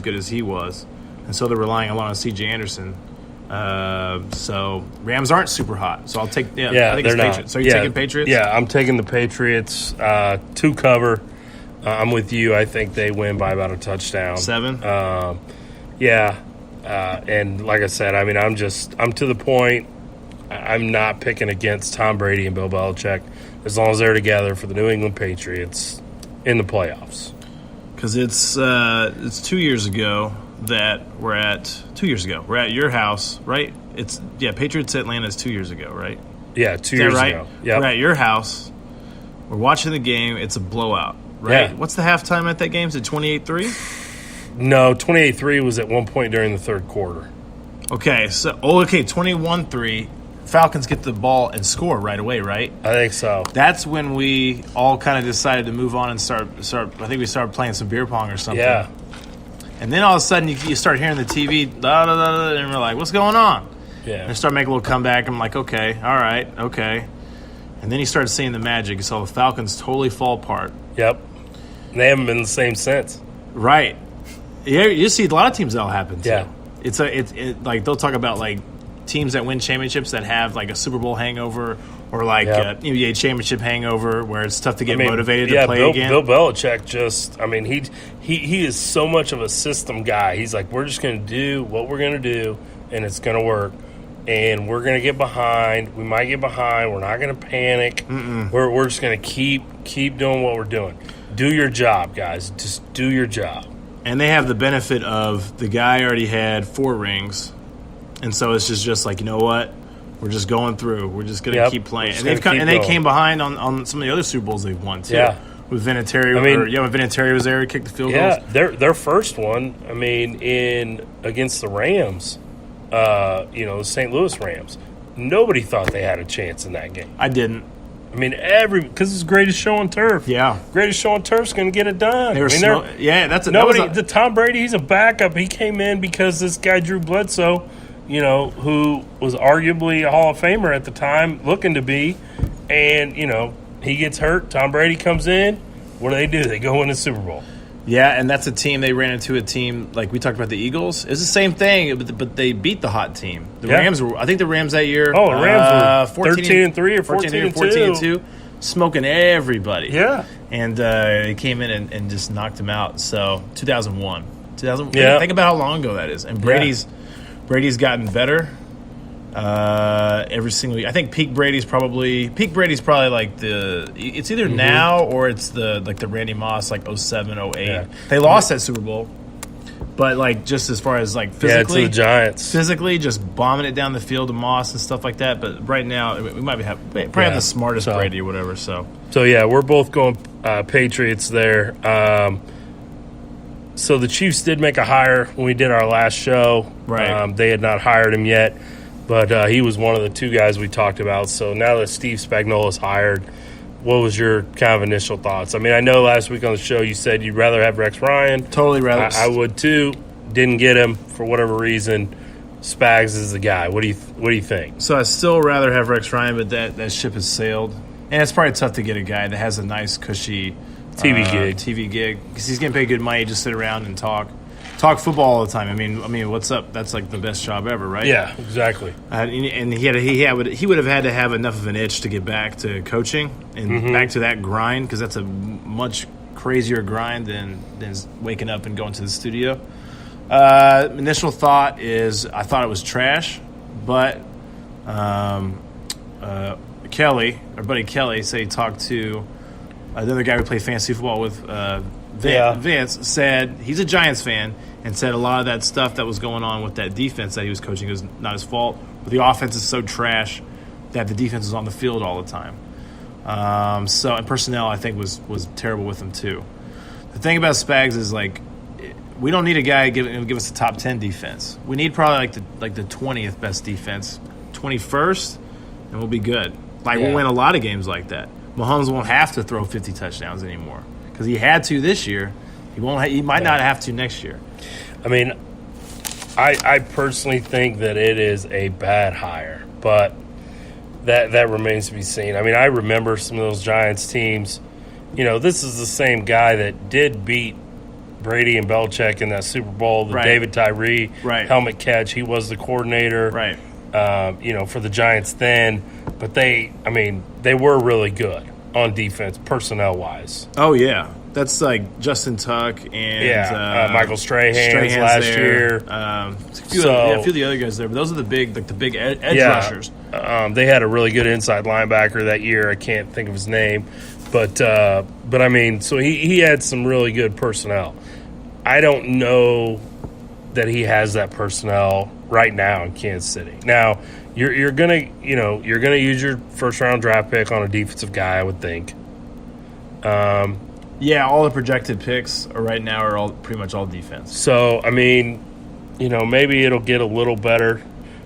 good as he was. And so they're relying a lot on C.J. Anderson. So Rams aren't super hot. So I'll take – I think it's Patriots. So you're taking Patriots? Yeah, I'm taking the Patriots to cover. I'm with you. I think they win by about a touchdown. 7? And like I said, I mean, I'm to the point. I'm not picking against Tom Brady and Bill Belichick as long as they're together for the New England Patriots in the playoffs. Because it's 2 years ago that we're at your house, right? Patriots Atlanta is 2 years ago, right? Yeah, 2 years ago. Yep. We're at your house. We're watching the game. It's a blowout, right? Yeah. What's the halftime at that game? Is it 28-3? No, 28-3 was at one point during the third quarter. Okay, 21-3. Falcons get the ball and score right away, right? I think so. That's when we all kind of decided to move on and start. I think we started playing some beer pong or something. Yeah. And then all of a sudden you start hearing the TV, da, da, da, da, and we're like, what's going on? Yeah. And they start making a little comeback. I'm like, okay, all right, okay. And then you started seeing the magic. You saw the Falcons totally fall apart. Yep. And they haven't been the same since. Right. Yeah, you see a lot of teams that'll happen too. Yeah. It's like they'll talk about like teams that win championships that have like a Super Bowl hangover or like NBA championship hangover where it's tough to get motivated to play again. Bill Belichick he is so much of a system guy. He's like, we're just going to do what we're going to do and it's going to work. And we're going to get behind. We might get behind. We're not going to panic. We're just going to keep doing what we're doing. Do your job, guys. Just do your job. And they have the benefit of the guy already had 4 rings. And so it's just like, you know what? We're just going through. We're just going to keep playing. And they came behind on some of the other Super Bowls they've won, too. Yeah. With Vinatieri. When Vinatieri was there, he kicked the field goals. Yeah, their first one, against the Rams, the St. Louis Rams, nobody thought they had a chance in that game. I didn't. Because it's the greatest show on turf. Yeah. Greatest show on turf's going to get it done. The Tom Brady, he's a backup. He came in because this guy, Drew Bledsoe, who was arguably a Hall of Famer at the time, looking to be, and, he gets hurt. Tom Brady comes in. What do? They go win the Super Bowl. Yeah, and that's a team. They ran into a team, like we talked about the Eagles. It's the same thing, but they beat the hot team. Rams were, I think the Rams that year. Oh, the Rams were 13-3 or 14-2. Smoking everybody. Yeah. And they came in and just knocked them out. So, 2001. Think about how long ago that is. And Brady's gotten better every single year. I think peak Brady's probably like it's either now or it's the Randy Moss like 07, 08. Yeah. They lost that Super Bowl. But like just as far as like physically, to the Giants. Physically just bombing it down the field to Moss and stuff like that. But right now we might have the smartest Brady or whatever. So yeah, we're both going Patriots there. So the Chiefs did make a hire when we did our last show. Right. They had not hired him yet. But he was one of the 2 guys we talked about. So now that Steve Spagnuolo's hired, what was your kind of initial thoughts? I know last week on the show you said you'd rather have Rex Ryan. Totally rather. I would too. Didn't get him for whatever reason. Spags is the guy. What do you think? So I still rather have Rex Ryan, but that ship has sailed. And it's probably tough to get a guy that has a nice, cushy TV gig because he's getting paid good money. Just sit around and talk football all the time. What's up? That's like the best job ever, right? Yeah, exactly. And he would have had to have enough of an itch to get back to coaching and back to that grind because that's a much crazier grind than waking up and going to the studio. Initial thought is I thought it was trash, but Kelly, our buddy Kelly, said he talked to another guy we play fantasy football with. Vance said he's a Giants fan and said a lot of that stuff that was going on with that defense that he was coaching was not his fault. But the offense is so trash that the defense is on the field all the time. And personnel I think was terrible with him too. The thing about Spags is like we don't need a guy give us a top 10 defense. We need probably like the 20th best defense, 21st, and we'll be good. We'll win a lot of games like that. Mahomes won't have to throw 50 touchdowns anymore. Because he had to this year, he won't. He might not have to next year. I personally think that it is a bad hire, but that remains to be seen. I remember some of those Giants teams. This is the same guy that did beat Brady and Belichick in that Super Bowl, the Right. David Tyree Right. helmet catch. He was the coordinator, Right. For the Giants then. But they were really good on defense, personnel-wise. Oh, yeah. That's like Justin Tuck and Michael Strahan's last year. A few of the other guys there, but those are the big edge rushers. They had a really good inside linebacker that year. I can't think of his name, but I mean, so he had some really good personnel. I don't know that he has that personnel right now in Kansas City. Now you're gonna use your first round draft pick on a defensive guy, I would think. Yeah, all the projected picks right now are all pretty much all defense. So, I mean, maybe it'll get a little better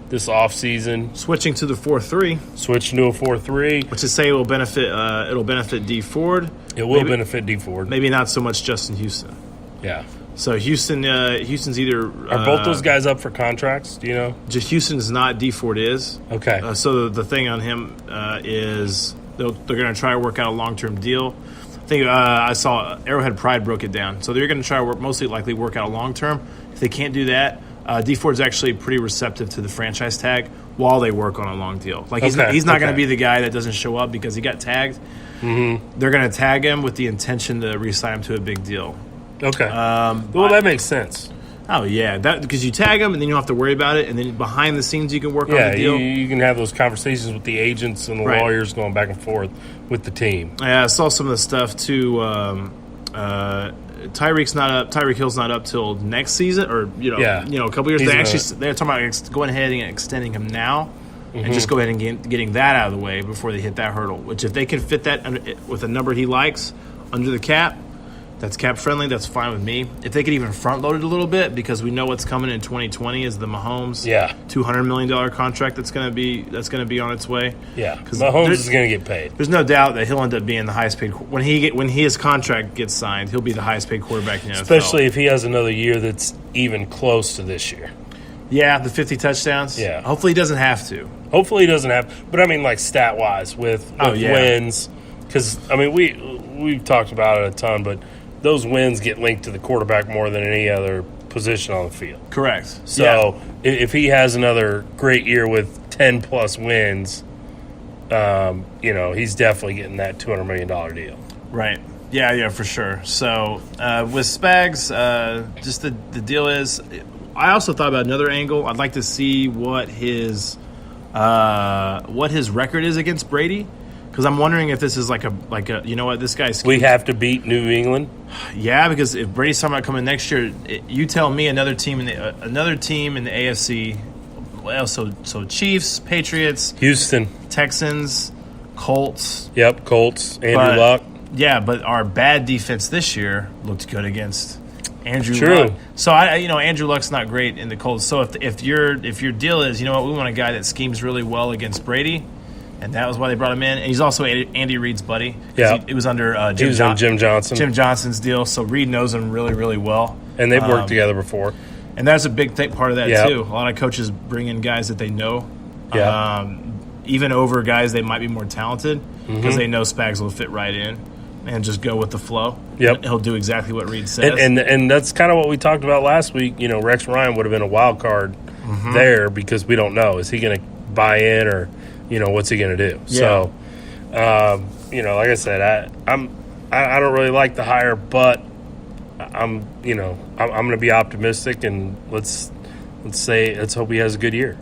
this offseason. Switching to the 4-3. Switching to a 4-3. Which is say it'll benefit D Ford. It will benefit D Ford. Maybe not so much Justin Houston. Yeah. So Houston's either are both those guys up for contracts? Do you know? Just Houston's not. D Ford is. Okay. So the thing on him is they're going to try to work out a long-term deal. I think I saw Arrowhead Pride broke it down. So they're going to try to most likely work out a long-term. If they can't do that, D Ford's actually pretty receptive to the franchise tag while they work on a long deal. Like he's not going to be the guy that doesn't show up because he got tagged. Mm-hmm. They're going to tag him with the intention to re-sign him to a big deal. Okay. That makes sense. Oh, yeah. Because you tag them, and then you don't have to worry about it. And then behind the scenes, you can work on the deal. You can have those conversations with the agents and the lawyers going back and forth with the team. Yeah, I saw some of the stuff, too. Tyreek Hill's not up till next season, or, a couple years. They're talking about going ahead and extending him now. Mm-hmm. And just go ahead and getting that out of the way before they hit that hurdle. Which, if they can fit that with a number he likes under the cap, that's cap friendly. That's fine with me. If they could even front load it a little bit, because we know what's coming in 2020 is the Mahomes $200 million contract that's going to be on its way. Yeah, because Mahomes is going to get paid. There's no doubt that he'll end up being the highest paid when his contract gets signed. He'll be the highest paid quarterback in the NFL. Especially if he has another year that's even close to this year. Yeah, the 50 touchdowns. Yeah, hopefully he doesn't have to. But I mean, like stat wise with wins, because I mean we've talked about it a ton, but those wins get linked to the quarterback more than any other position on the field. Correct. So if he has another great year with 10-plus wins, he's definitely getting that $200 million deal. Right. Yeah, for sure. So with Spags, just the deal is, I also thought about another angle. I'd like to see what his record is against Brady. Because I'm wondering if this is like a this guy's. We have to beat New England. Yeah, because if Brady's talking about coming next year, you tell me another team in the AFC. Well, so Chiefs, Patriots, Houston, Texans, Colts. Yep, Colts. Andrew Luck. Yeah, but our bad defense this year looked good against Andrew Luck. True. So Andrew Luck's not great in the Colts. So if your deal is, we want a guy that schemes really well against Brady. And that was why they brought him in. And he's also Andy Reid's buddy. Yeah. It was under Jim Johnson. Jim Johnson's deal. So Reid knows him really, really well. And they've worked together before. And that's a big part of that, too. A lot of coaches bring in guys that they know. Yeah. Even over guys they might be more talented because they know Spags will fit right in and just go with the flow. Yep. He'll do exactly what Reid says. And that's kind of what we talked about last week. Rex Ryan would have been a wild card there because we don't know. Is he going to buy in or – what's he going to do? Yeah. So, like I said, I don't really like the hire, but I'm going to be optimistic and let's hope he has a good year.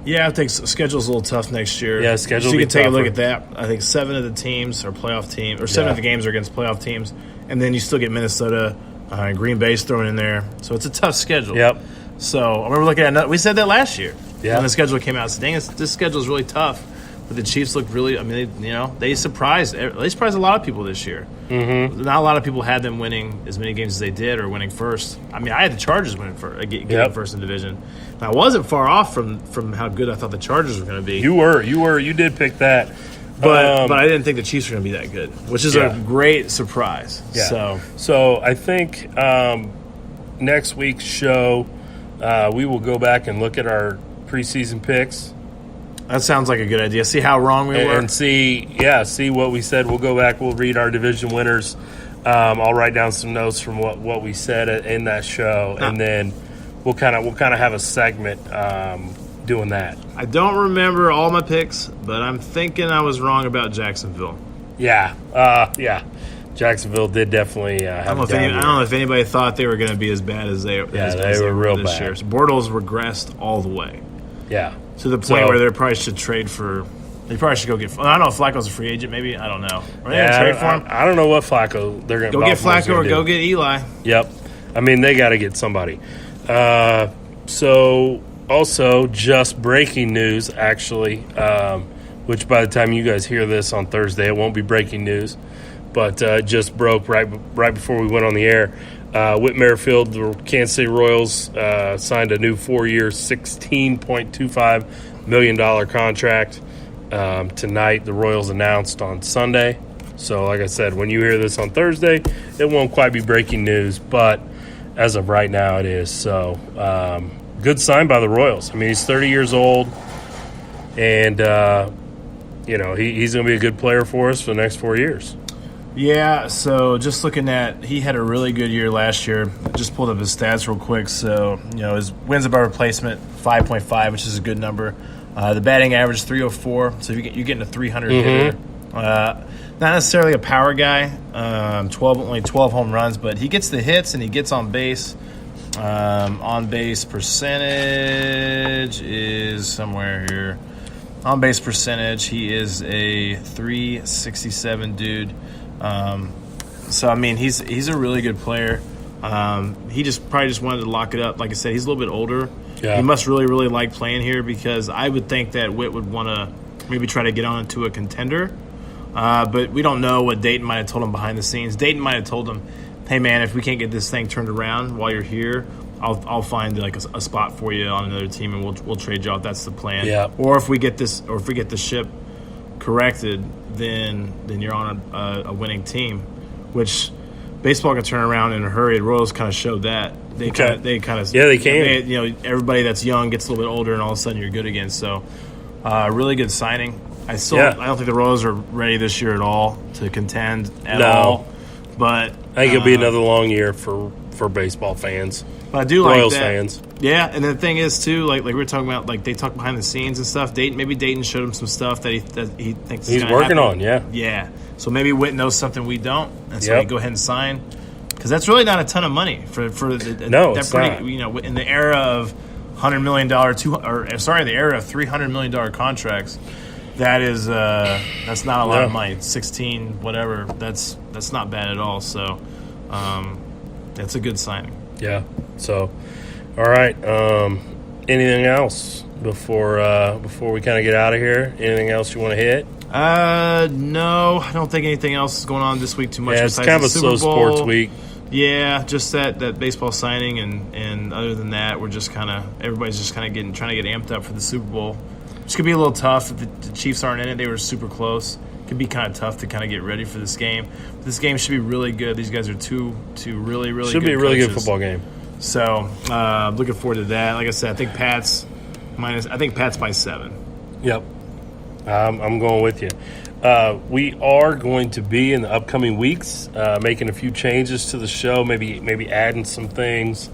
Yeah, I think schedule's a little tough next year. Yeah, schedule. So you can take a look at that. I think 7 of the teams are playoff teams, or 7 of the games are against playoff teams, and then you still get Minnesota, Green Bay's thrown in there. So it's a tough schedule. Yep. So I remember looking at we said that last year. Yeah. When the schedule came out, so dang, this schedule is really tough. But the Chiefs look really. I mean, they surprised a lot of people this year. Mm-hmm. Not a lot of people had them winning as many games as they did or winning first. I mean, I had the Chargers winning getting first in division. And I wasn't far off from how good I thought the Chargers were going to be. You did pick that. But I didn't think the Chiefs were going to be that good, which is a great surprise. Yeah. So I think next week's show we will go back and look at our preseason picks. That sounds like a good idea. See how wrong we were. And see what we said. We'll go back. We'll read our division winners. I'll write down some notes from what we said in that show, and then we'll kind of have a segment doing that. I don't remember all my picks, but I'm thinking I was wrong about Jacksonville. Yeah. Jacksonville did definitely have I don't know if anybody thought they were going to be as bad as they were real this bad. year. So Bortles regressed all the way. Yeah. To the point where they probably should trade for – they probably should go get – I don't know if Flacco's a free agent maybe. I don't know. Are they going to trade for him? I don't know what Flacco they're going to – Go get Flacco or go get Eli. Yep. I mean, they got to get somebody. So, also, just breaking news, actually, which by the time you guys hear this on Thursday, it won't be breaking news, but just broke right before we went on the air. Whit Merrifield, the Kansas City Royals, signed a new 4-year, $16.25 million contract. Tonight, the Royals announced on Sunday. So, like I said, when you hear this on Thursday, it won't quite be breaking news, but as of right now, it is. So, good sign by the Royals. I mean, he's 30 years old, and, he's going to be a good player for us for the next 4 years. Yeah, so just looking at – he had a really good year last year. Just pulled up his stats real quick. So, his wins above replacement, 5.5, which is a good number. The batting average, 304. So you're getting a 300 hitter. Not necessarily a power guy, only 12 home runs, but he gets the hits and he gets on base. On-base percentage is somewhere here. On-base percentage, he is a 367 dude. So, I mean, he's a really good player. He probably wanted to lock it up. Like I said, he's a little bit older. Yeah. He must really, really like playing here because I would think that Whit would want to maybe try to get on to a contender. But we don't know what Dayton might have told him behind the scenes. Dayton might have told him, hey, man, if we can't get this thing turned around while you're here, I'll find like a spot for you on another team and we'll trade you out. That's the plan. Yeah. Or if we get the ship corrected, then you're on a winning team, which baseball can turn around in a hurry. The Royals kind of showed that. They kind of they can. Everybody that's young gets a little bit older, and all of a sudden you're good again. So, really good signing. I don't think the Royals are ready this year at all to contend at all. But I think it'll be another long year for baseball fans. But I do Royals like that. Fans. Yeah, and the thing is too, like we were talking about, like they talk behind the scenes and stuff. Dayton showed him some stuff that he thinks he's working on. Yeah. Yeah. So maybe Whit knows something we don't, and so we go ahead and sign because that's really not a ton of money for it's not. In the era of $100 million, the era of $300 million contracts. That is that's not a lot of money. 16, whatever. That's not bad at all. So that's a good signing. Yeah. So, all right. Anything else before we kind of get out of here? Anything else you want to hit? No, I don't think anything else is going on this week too much. Yeah, it's kind of a slow sports week. Yeah, just that baseball signing, and other than that, everybody's just trying to get amped up for the Super Bowl. It's going to be a little tough if the Chiefs aren't in it. They were super close. It could be kind of tough to kind of get ready for this game. This game should be really good. These guys are two really, really should good be a really coaches. good football game. So, looking forward to that. Like I said, I think Pat's by 7. Yep. I'm going with you. We are going to be in the upcoming weeks making a few changes to the show, maybe adding some things.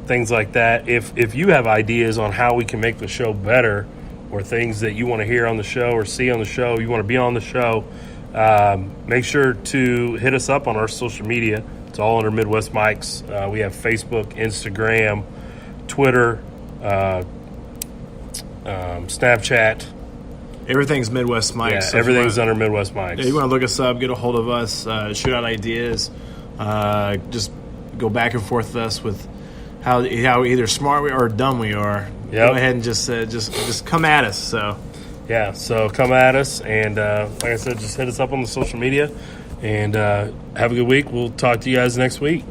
Things like that. If you have ideas on how we can make the show better or things that you want to hear on the show or see on the show, you want to be on the show, make sure to hit us up on our social media. It's all under Midwest Mics. We have Facebook, Instagram, Twitter, Snapchat. Everything's Midwest Mics. Yeah, so everything's under Midwest Mics. Yeah, you want to look us up, get a hold of us, shoot out ideas, just go back and forth with us with how either smart we are or dumb we are. Yep. Go ahead and just come at us. So yeah, so come at us, and like I said, just hit us up on the social media, and have a good week. We'll talk to you guys next week.